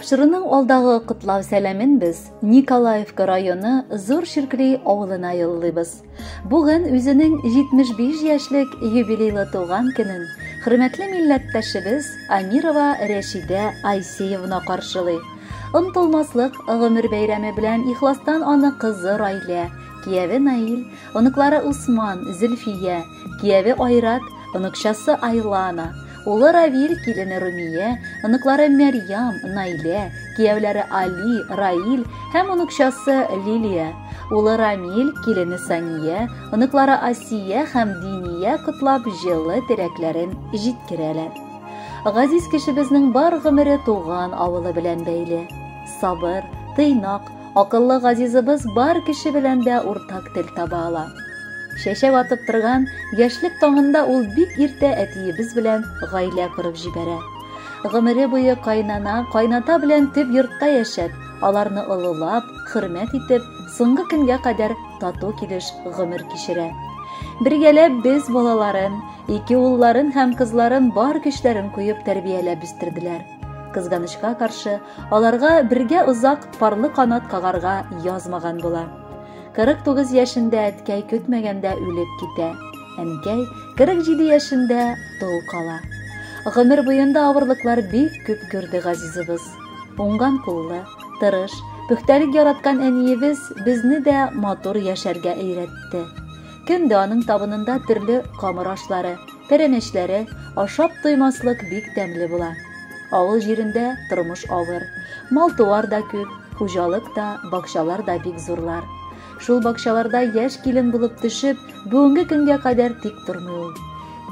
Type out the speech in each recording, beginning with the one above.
Тапшыруның алдагы котлау сәламен без Николаевка районы Зур Ширкли авылына юллыйбыз. Бүген үзенең 75 яшьлек юбилейлы туган көнен хөрмәтле милләттәшебез Амирова Рәшидә Айсеевна каршылый. Онытылмаслык гомер бәйрәме белән ихластан аны кызы Райлә, кияве Наил, оныклары Усман, Зөлфия, кияве Айрат, оныкчасы Айлана, улы Равил, килене Румия, оныклары Мәрьям, Найлә, киявләре Али, Раил һәм оныкчасы Лилия, улы Рамил, килене Сания, оныклары Асия һәм Диния котлап җылы теләкләрен җиткерәләр. Газиз кешебезнең бар гомере туган авылы белән бәйле. Сабыр, тыйнак, акыллы газизыбыз бар кеше белән дә уртак тел таба ала. Шәшәп атып торган яшьлек таңында ул бик иртә әтиебез белән гаилә корып җибәрә. Гомере буе кайнана, кайната белән төп йортта яшәп, аларны олылап, хөрмәт итеп, соңгы көнгә кадәр тату килеш гомер кичерә. Бергәләп без балаларын, ике улларын һәм кызларын бар көчләрен куеп тәрбияләп үстерделәр. Кызганычка каршы, аларга бергә узак парлы канат кагарга язмаган була. 49 яшендә әткәй көтмәгәндә үлеп китә. Әнкәй 47 яшендә тол кала. Гомер буенда авырлыклар бик күп күрде газизыбыз. Уңган куллы, тырыш, пөхтәлек яраткан әниебез безне дә матур яшәргә өйрәтте. Көндә аның табынында төрле камыр ашлары, пәрәмәчләре, ашап туймаслык бик тәмле була. Авыл җирендә тормыш авыр, мал-туар да күп, хуҗалык да, бакчалар да бик зурлар. Шул бакчаларда яшь килен булып төшеп, бүгенге көнгә кадәр тик тормый ул.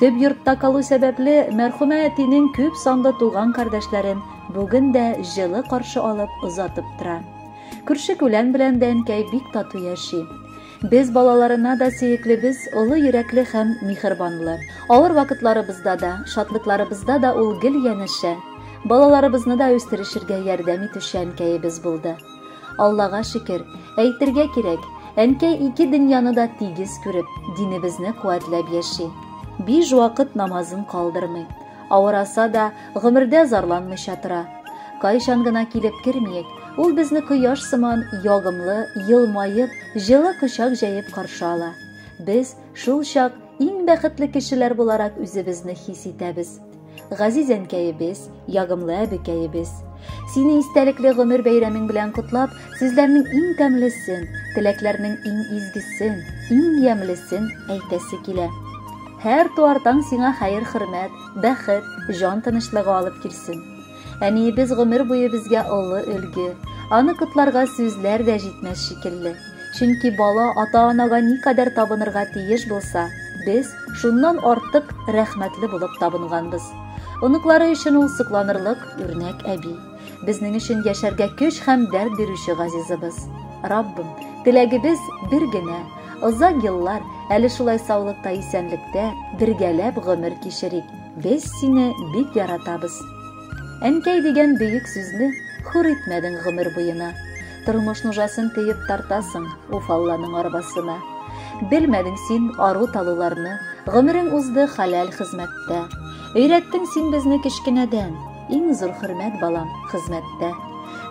Төп йортта калу сәбәпле мәрхүмә әтинең күп санлы туган кардәшләрен бүген дә җылы каршы алып озатып тора. Күрше-күлән белән дә әнкәй бик тату яши. Без балаларына да сөеклебез, олы йөрәкле һәм михербанлы. Авыр вакытларыбызда да, шатлыкларыбызда да ул гел янәшә. Балаларыбызны да үстерешергә ярдәм итүче әнкәебез булды. Аллага шөкер, әйтергә кирәк, әнкәй ике дөньяны да тигез күреп, динебезне куәтләп яши. 5 вакыт намазын калдырмый. Авыраса да, гомердә зарланмыйча тора. Кайчан гына килеп кермиек, ул безне кояш сыман ягымлы, йылмаеп, җылы кочак җәеп каршы ала. Без шул чак иң бәхетле кешеләр буларак үзебезне хис итәбез. Газиз әнкәебез, ягымлы әбекәебез. Сине истәлекле гомер бәйрәмең белән котлап, сезләрнең иң тәмлесен, теләкләрнең иң изгесен, иң ямьлесен әйтәсе килә. Һәр туар таң сиңа хәер-хөрмәт, бәхет, җан тынычлыгы алып килсен. Әниебез гомер буе безгә олы өлге, аны котларга сүзләр дә җитмәс шикелле. Чөнки бала ата-анага никадәр табынырга тиеш булса, без шуннан артык рәхмәтле булып табынганбыз. Оныклары өчен ул сокланырлык үрнәк әби. Безнең өчен яшәргә көч һәм дәрт бирүче газизыбыз. Раббым, теләгебез бер генә, озак еллар, әле шулай саулыкта, исәнлектә, бергәләп гомер кичерик. Без сине бик яратабыз. Әнкәй дигән бөек сүзне хур итмәдең гомер буена. Тормыш нужасын тыеп тартасың Уфалланың арбасына. Белмәдең син ару-талуларны, гомерең узды хәләл хезмәттә. Өйрәттең син безне кечкенәдән, иң зур хөрмәт балам хезмәттә.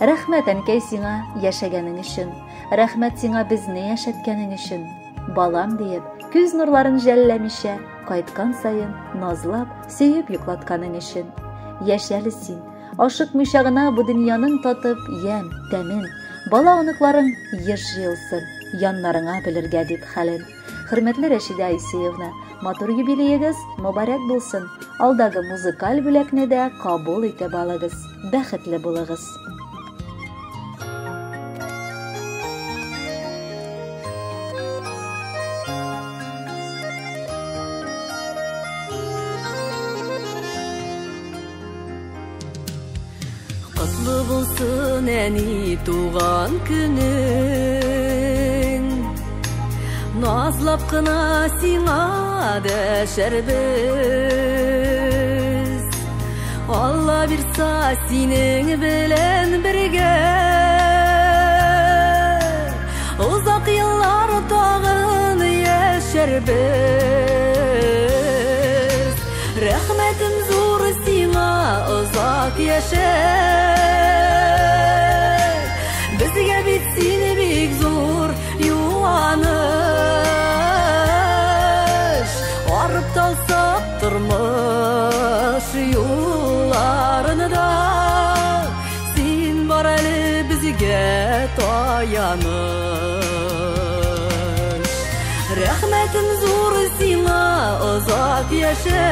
Рәхмәт әнкәй сиңа яшәгәнең өчен, рәхмәт сиңа безне яшәткәнең өчен. Балам диеп, күз нурларын жәлләмичә, кайткан сайын назлап, сөеп йоклатканың өчен. Яшәле син, ашыкмыйча гына бу дөньяның татып ям, тәмен, бала оныкларың еш җыелсын, яннарыңа белергә дип хәлен. Хөрмәтле Рәшидә Айсеевна, матур юбилеегез мөбарәк булсын. Алдагы музыкаль бүләкне дә кабул итеп алыгыз. Бәхетле булыгыз. Котлы булсын әни туган көнең, назлап кына сиңа дәшәрбез. Алла бирса синең белән бергә, узак еллар тагын яшәрбез. Рәхмәтем зур сиңа, озак яшә. bizge tayanış. Rahmetin zor sina uzak yaşa,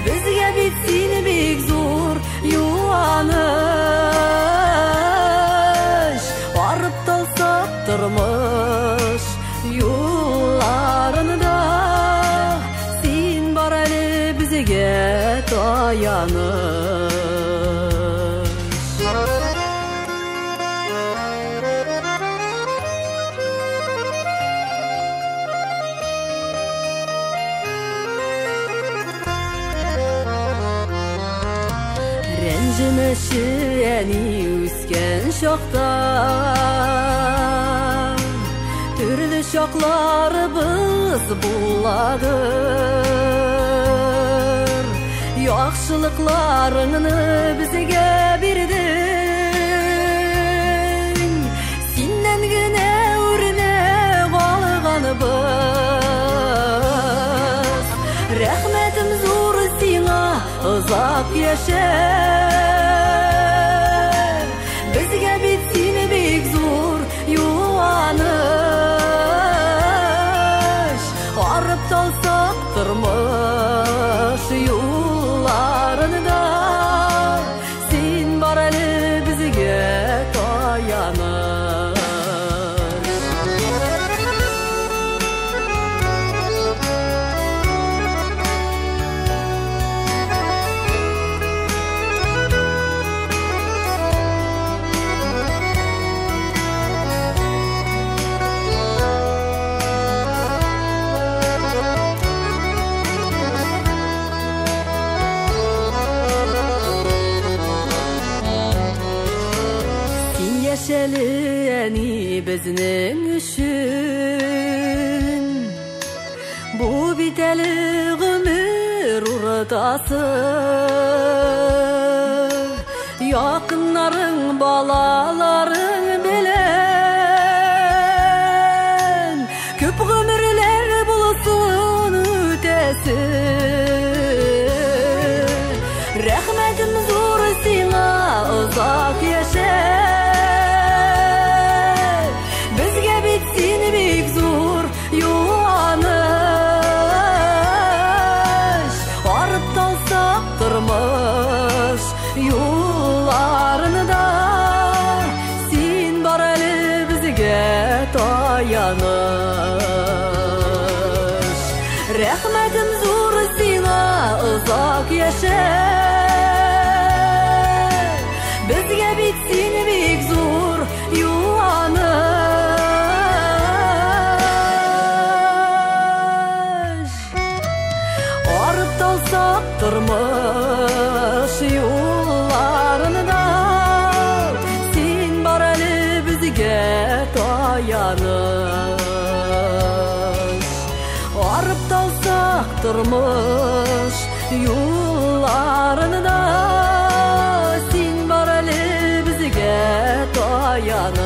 bizge bitsin bek zor yuvanış. Varıp talsak turmuş yollarında, sen bar eli bizge tayanış. Rencimesheni üsken şokta, türlü şoklarımız buladır. Yaxşılıklarını bizge birdin, senden güne urne qalğanыбыз. Rahmetim zor sina uzak yaşa, bizge bitsin bek zor yuvanış. Varıp talsak turmuş yollarında, sen bar eli bizge tayanış. Yaşalıyani bizning üçün, bu biteli ömür uğratası. Yakınların balaların bilen, köp ömürler bulsun ötesi. Rahmetim zor sina uzak yaşa, bitsin bek zor yuvanış. Varıp talsak turmuş yollarında, sen bar eli bizge tayanış. Rahmetim zor sina uzak yaşa, bizge bitsin bek zor yuvanış. Varıp talsak turmuş yollarında, sen bar eli bizge tayanış. Varıp talsak turmuş yollarında, sen bar eli bizge tayanış.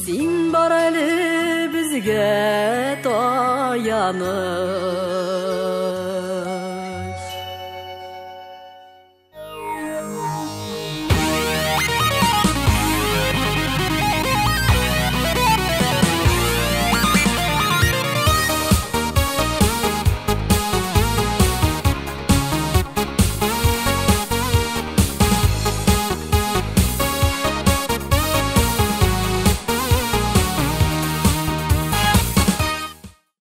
Sen bar eli bizge tayanış.